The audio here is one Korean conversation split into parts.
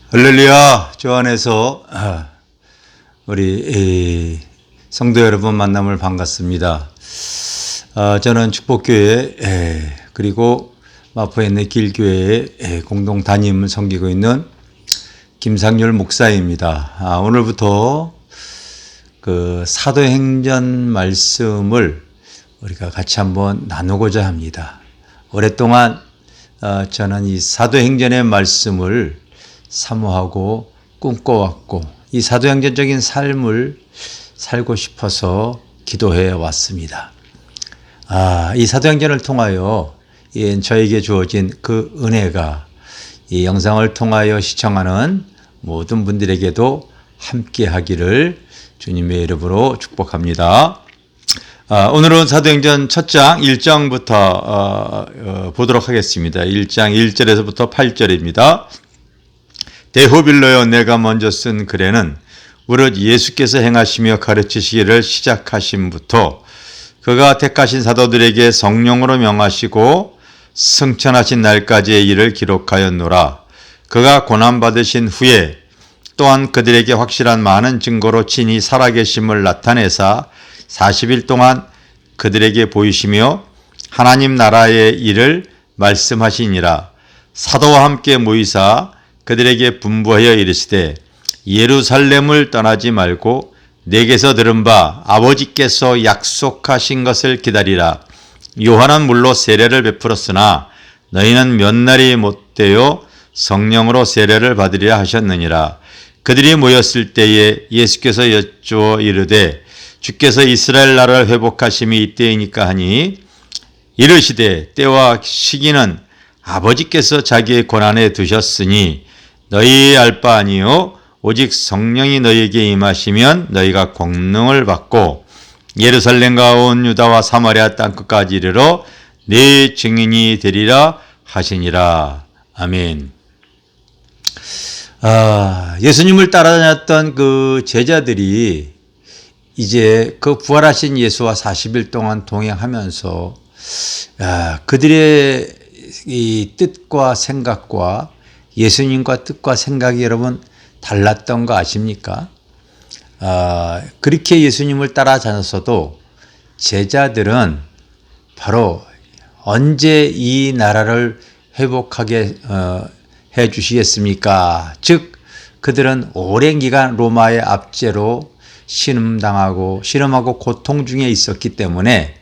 할렐루야. 주 안에서 우리 성도 여러분 만남을 반갑습니다. 저는 축복교회 그리고 마포에 있는 길교회의 공동 담임을 섬기고 있는 김상률 목사입니다. 오늘부터 그 사도행전 말씀을 우리가 같이 한번 나누고자 합니다. 오랫동안 저는 이 사도행전의 말씀을 사모하고 꿈꿔왔고 이 사도행전적인 삶을 살고 싶어서 기도해 왔습니다. 이 사도행전을 통하여 저에게 주어진 그 은혜가 이 영상을 통하여 시청하는 모든 분들에게도 함께 하기를 주님의 이름으로 축복합니다. 오늘은 사도행전 첫 장 1장부터 보도록 하겠습니다. 1장 1절에서부터 8절입니다. 데호빌로여, 내가 먼저 쓴 글에는 오롯 예수께서 행하시며 가르치시기를 시작하심부터 그가 택하신 사도들에게 성령으로 명하시고 승천하신 날까지의 일을 기록하였노라. 그가 고난받으신 후에 또한 그들에게 확실한 많은 증거로 친히 살아계심을 나타내사 40일 동안 그들에게 보이시며 하나님 나라의 일을 말씀하시니라. 사도와 함께 모이사 그들에게 분부하여 이르시되 예루살렘을 떠나지 말고 내게서 들은 바 아버지께서 약속하신 것을 기다리라. 요한은 물로 세례를 베풀었으나 너희는 몇 날이 못되어 성령으로 세례를 받으리라 하셨느니라. 그들이 모였을 때에 예수께서 여쭈어 이르되 주께서 이스라엘 나라를 회복하심이 이때이니까 하니 이르시되 때와 시기는 아버지께서 자기의 권한에 두셨으니 너희 알 바 아니요 오직 성령이 너희에게 임하시면 너희가 권능을 받고 예루살렘과 온 유다와 사마리아 땅끝까지 이르러 내 증인이 되리라 하시니라. 아멘. 예수님을 따라다녔던 그 제자들이 이제 그 부활하신 예수와 40일 동안 동행하면서 그들의 이 뜻과 생각과 예수님과 뜻과 생각이 여러분 달랐던 거 아십니까? 그렇게 예수님을 따라다녔어도 제자들은 바로 언제 이 나라를 회복하게 해 주시겠습니까? 즉 그들은 오랜 기간 로마의 압제로 신음하고 고통 중에 있었기 때문에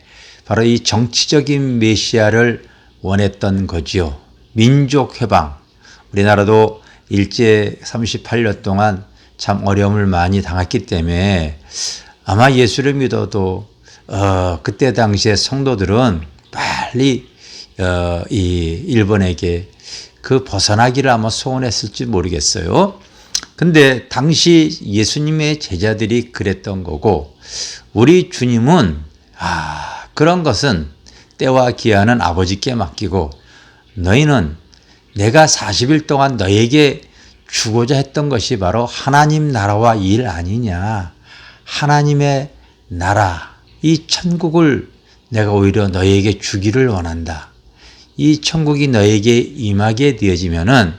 바로 이 정치적인 메시아를 원했던 거지요. 민족 해방. 우리나라도 일제 38년 동안 참 어려움을 많이 당했기 때문에 아마 예수를 믿어도 그때 당시에 성도들은 빨리 이 일본에게 그 벗어나기를 아마 소원했을지 모르겠어요. 근데 당시 예수님의 제자들이 그랬던 거고 우리 주님은 그런 것은 때와 기한은 아버지께 맡기고 너희는 내가 40일 동안 너에게 주고자 했던 것이 바로 하나님 나라와 일 아니냐. 하나님의 나라, 이 천국을 내가 오히려 너에게 주기를 원한다. 이 천국이 너에게 임하게 되어지면은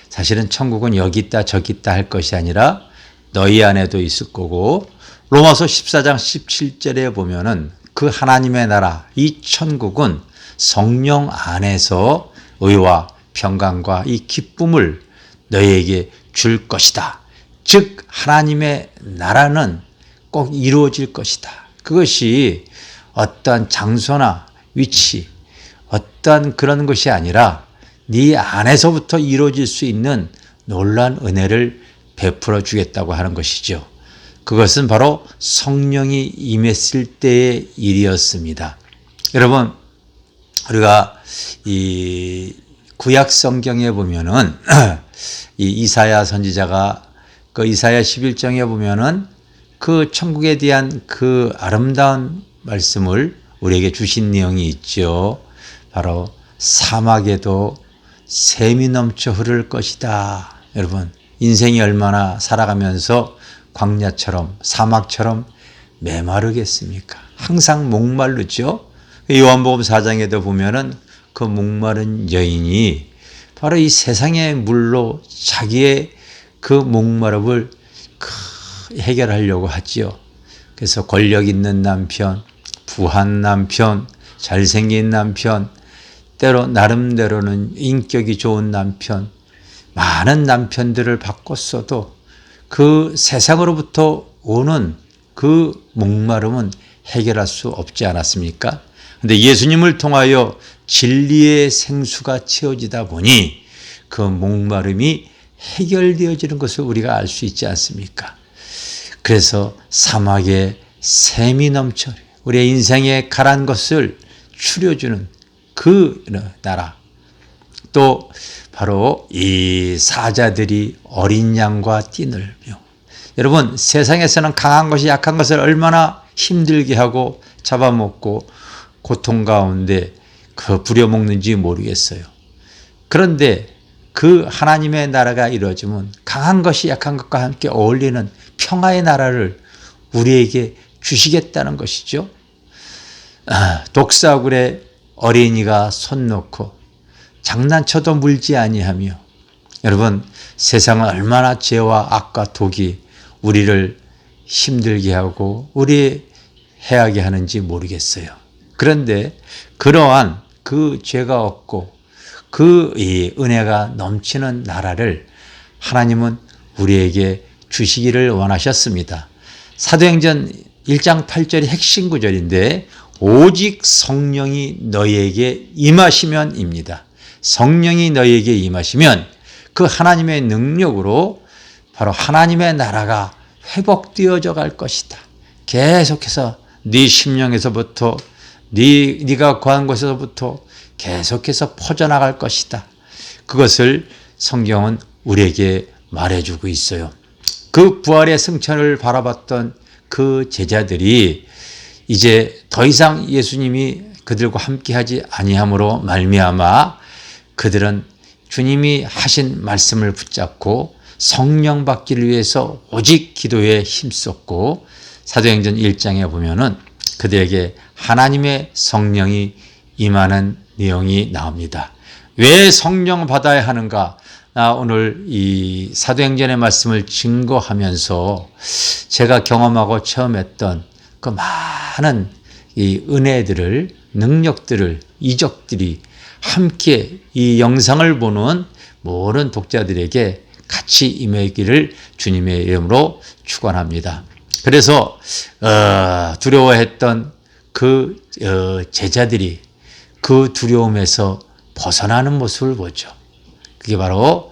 사실은 천국은 여기 있다 저기 있다 할 것이 아니라 너희 안에도 있을 거고 로마서 14장 17절에 보면은 그 하나님의 나라, 이 천국은 성령 안에서 의와 평강과 이 기쁨을 너희에게 줄 것이다. 즉 하나님의 나라는 꼭 이루어질 것이다. 그것이 어떤 장소나 위치, 어떤 그런 것이 아니라 네 안에서부터 이루어질 수 있는 놀라운 은혜를 베풀어 주겠다고 하는 것이죠. 그것은 바로 성령이 임했을 때의 일이었습니다. 여러분, 우리가 이 구약 성경에 보면은 이 이사야 선지자가 그 이사야 11장에 보면은 그 천국에 대한 그 아름다운 말씀을 우리에게 주신 내용이 있죠. 바로 사막에도 샘이 넘쳐 흐를 것이다. 여러분, 인생이 얼마나 살아가면서 광야처럼 사막처럼 메마르겠습니까? 항상 목마르죠. 요한복음 4장에도 보면은 그 목마른 여인이 바로 이 세상의 물로 자기의 그 목마름을 해결하려고 하지요. 그래서 권력 있는 남편, 부한 남편, 잘생긴 남편, 때로 나름대로는 인격이 좋은 남편, 많은 남편들을 바꿨어도 그 세상으로부터 오는 그 목마름은 해결할 수 없지 않았습니까? 그런데 예수님을 통하여 진리의 생수가 채워지다 보니 그 목마름이 해결되어지는 것을 우리가 알 수 있지 않습니까? 그래서 사막에 샘이 넘쳐 우리의 인생에 가란 것을 추려주는 그 나라, 또 바로 이 사자들이 어린 양과 띠늘며, 여러분 세상에서는 강한 것이 약한 것을 얼마나 힘들게 하고 잡아먹고 고통 가운데 부려먹는지 모르겠어요. 그런데 그 하나님의 나라가 이루어지면 강한 것이 약한 것과 함께 어울리는 평화의 나라를 우리에게 주시겠다는 것이죠. 독사굴에 어린이가 손 놓고 장난쳐도 물지 아니하며, 여러분 세상은 얼마나 죄와 악과 독이 우리를 힘들게 하고 우리 해하게 하는지 모르겠어요. 그런데 그러한 그 죄가 없고 그 은혜가 넘치는 나라를 하나님은 우리에게 주시기를 원하셨습니다. 사도행전 1장 8절이 핵심 구절인데, 오직 성령이 너희에게 임하시면입니다. 성령이 너희에게 임하시면 그 하나님의 능력으로 바로 하나님의 나라가 회복되어져 갈 것이다. 계속해서 네 심령에서부터 네가 거한 곳에서부터 계속해서 퍼져나갈 것이다. 그것을 성경은 우리에게 말해주고 있어요. 그 부활의 승천을 바라봤던 그 제자들이 이제 더 이상 예수님이 그들과 함께하지 아니함으로 말미암아 그들은 주님이 하신 말씀을 붙잡고 성령 받기를 위해서 오직 기도에 힘썼고, 사도행전 1장에 보면은 그들에게 하나님의 성령이 임하는 내용이 나옵니다. 왜 성령 받아야 하는가? 오늘 이 사도행전의 말씀을 증거하면서 제가 경험하고 처음 했던 그 많은 이 은혜들을, 능력들을, 이적들이 함께 이 영상을 보는 모든 독자들에게 같이 임하기를 주님의 이름으로 축원합니다. 그래서 두려워했던 그 제자들이 그 두려움에서 벗어나는 모습을 보죠. 그게 바로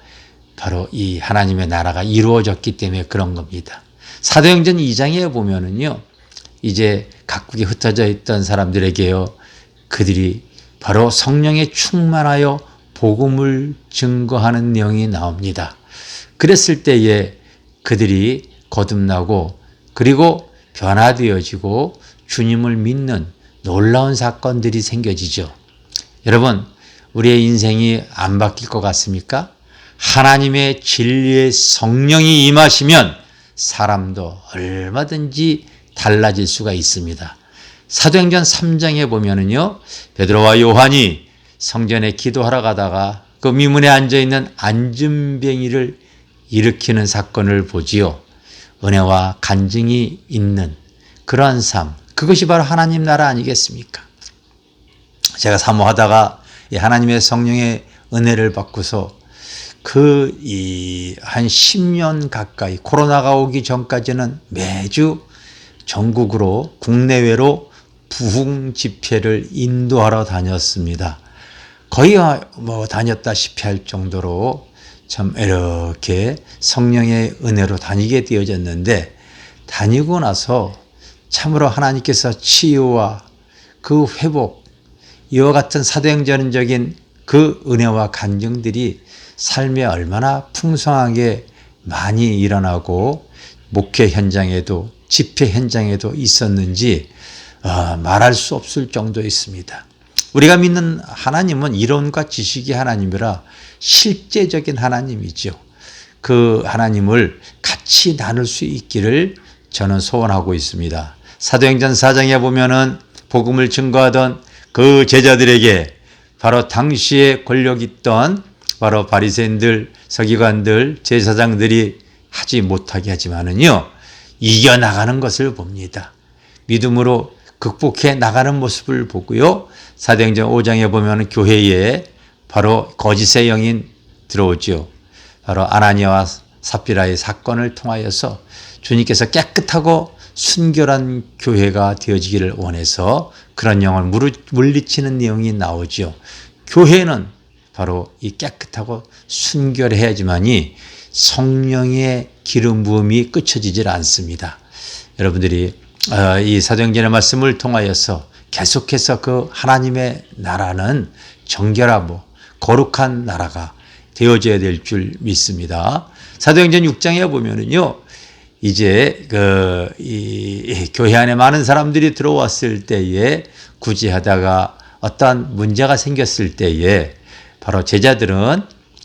이 하나님의 나라가 이루어졌기 때문에 그런 겁니다. 사도행전 2장에 보면은요, 이제 각국에 흩어져 있던 사람들에게요, 그들이 바로 성령에 충만하여 복음을 증거하는 내용이 나옵니다. 그랬을 때에 그들이 거듭나고 그리고 변화되어지고 주님을 믿는 놀라운 사건들이 생겨지죠. 여러분, 우리의 인생이 안 바뀔 것 같습니까? 하나님의 진리의 성령이 임하시면 사람도 얼마든지 달라질 수가 있습니다. 사도행전 3장에 보면은요, 베드로와 요한이 성전에 기도하러 가다가 그 미문에 앉아있는 안진뱅이를 일으키는 사건을 보지요. 은혜와 간증이 있는 그러한 삶, 그것이 바로 하나님 나라 아니겠습니까? 제가 사모하다가 하나님의 성령의 은혜를 받고서 한 10년 가까이, 코로나가 오기 전까지는 매주 전국으로, 국내외로 부흥 집회를 인도하러 다녔습니다. 거의 다녔다시피 할 정도로 참 이렇게 성령의 은혜로 다니게 되어졌는데, 다니고 나서 참으로 하나님께서 치유와 그 회복, 이와 같은 사도행전적인 그 은혜와 간증들이 삶에 얼마나 풍성하게 많이 일어나고 목회 현장에도 집회 현장에도 있었는지 말할 수 없을 정도였습니다. 우리가 믿는 하나님은 이론과 지식의 하나님이라 실제적인 하나님이죠. 그 하나님을 같이 나눌 수 있기를 저는 소원하고 있습니다. 사도행전 4장에 보면은 복음을 증거하던 그 제자들에게 바로 당시에 권력 있던 바로 바리새인들, 서기관들, 제사장들이 하지 못하게 하지만은요, 이겨나가는 것을 봅니다. 믿음으로 극복해 나가는 모습을 보고요. 사도행전 5장에 보면 교회에 바로 거짓의 영이 들어오죠. 바로 아나니아와 삽비라의 사건을 통하여서 주님께서 깨끗하고 순결한 교회가 되어지기를 원해서 그런 영을 물리치는 내용이 나오죠. 교회는 바로 이 깨끗하고 순결해야지만이 성령의 기름 부음이 끝쳐지질 않습니다. 여러분들이 이 사도행전의 말씀을 통하여서 계속해서 그 하나님의 나라는 정결하고 거룩한 나라가 되어져야 될 줄 믿습니다. 사도행전 6장에 보면은요, 이제 이 교회 안에 많은 사람들이 들어왔을 때에 구제하다가 어떠한 문제가 생겼을 때에 바로 제자들은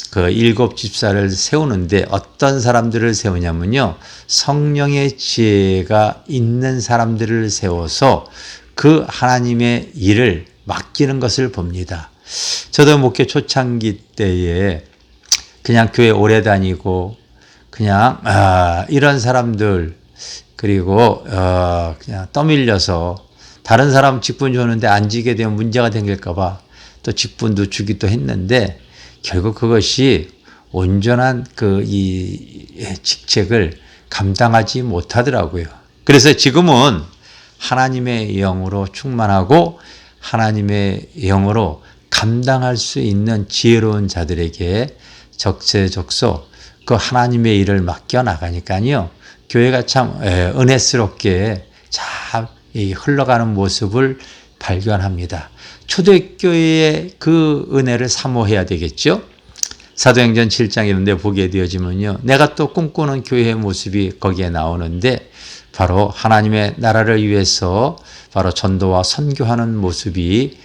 그 7 집사를 세우는데 어떤 사람들을 세우냐면요, 성령의 지혜가 있는 사람들을 세워서 그 하나님의 일을 맡기는 것을 봅니다. 저도 목회 초창기 때에 그냥 교회 오래 다니고 그냥 이런 사람들, 그리고 그냥 떠밀려서 다른 사람 직분 주는데 안 지게 되면 문제가 생길까 봐 또 직분도 주기도 했는데, 결국 그것이 온전한 이 직책을 감당하지 못하더라고요. 그래서 지금은 하나님의 영으로 충만하고 하나님의 영으로 감당할 수 있는 지혜로운 자들에게 적재적소 그 하나님의 일을 맡겨 나가니까요, 교회가 참 은혜스럽게 잘 흘러가는 모습을 발견합니다. 초대교회의 그 은혜를 사모해야 되겠죠. 사도행전 7장 이런 데 보게 되어지면요, 내가 또 꿈꾸는 교회의 모습이 거기에 나오는데, 바로 하나님의 나라를 위해서 바로 전도와 선교하는 모습이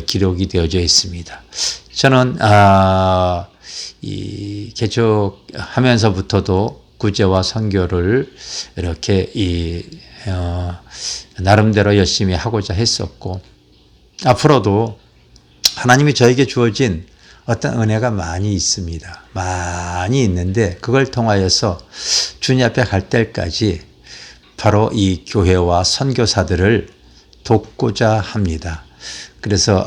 기록이 되어져 있습니다. 저는 이 개척하면서부터도 구제와 선교를 이렇게 나름대로 열심히 하고자 했었고, 앞으로도 하나님이 저에게 주어진 어떤 은혜가 많이 있습니다. 많이 있는데 그걸 통하여서 주님 앞에 갈 때까지 바로 이 교회와 선교사들을 돕고자 합니다. 그래서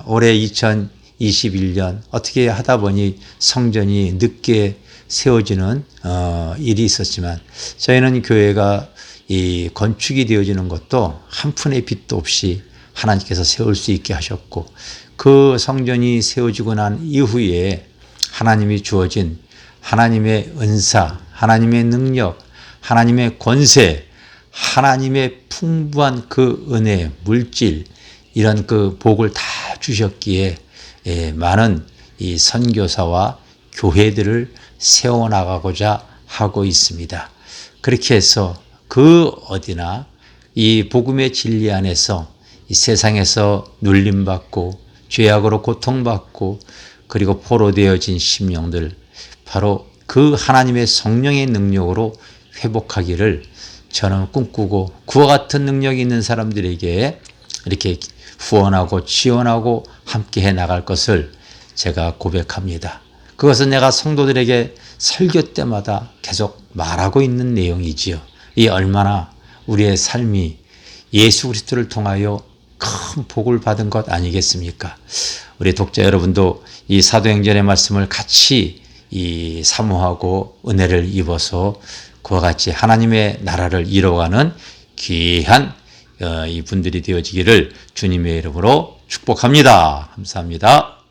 올해 2021년 어떻게 하다 보니 성전이 늦게 세워지는 일이 있었지만, 저희는 교회가 이 건축이 되어지는 것도 한 푼의 빚도 없이 하나님께서 세울 수 있게 하셨고, 그 성전이 세워지고 난 이후에 하나님이 주어진 하나님의 은사, 하나님의 능력, 하나님의 권세, 하나님의 풍부한 그 은혜, 물질, 이런 그 복을 다 주셨기에 많은 이 선교사와 교회들을 세워나가고자 하고 있습니다. 그렇게 해서 그 어디나 이 복음의 진리 안에서 이 세상에서 눌림받고 죄악으로 고통받고 그리고 포로되어진 심령들, 바로 그 하나님의 성령의 능력으로 회복하기를 저는 꿈꾸고, 그와 같은 능력이 있는 사람들에게 이렇게 후원하고 지원하고 함께 해 나갈 것을 제가 고백합니다. 그것은 내가 성도들에게 설교 때마다 계속 말하고 있는 내용이지요. 이 얼마나 우리의 삶이 예수 그리스도를 통하여 큰 복을 받은 것 아니겠습니까? 우리 독자 여러분도 이 사도행전의 말씀을 같이 사모하고 은혜를 입어서 그와 같이 하나님의 나라를 이뤄가는 귀한 이 분들이 되어지기를 주님의 이름으로 축복합니다. 감사합니다.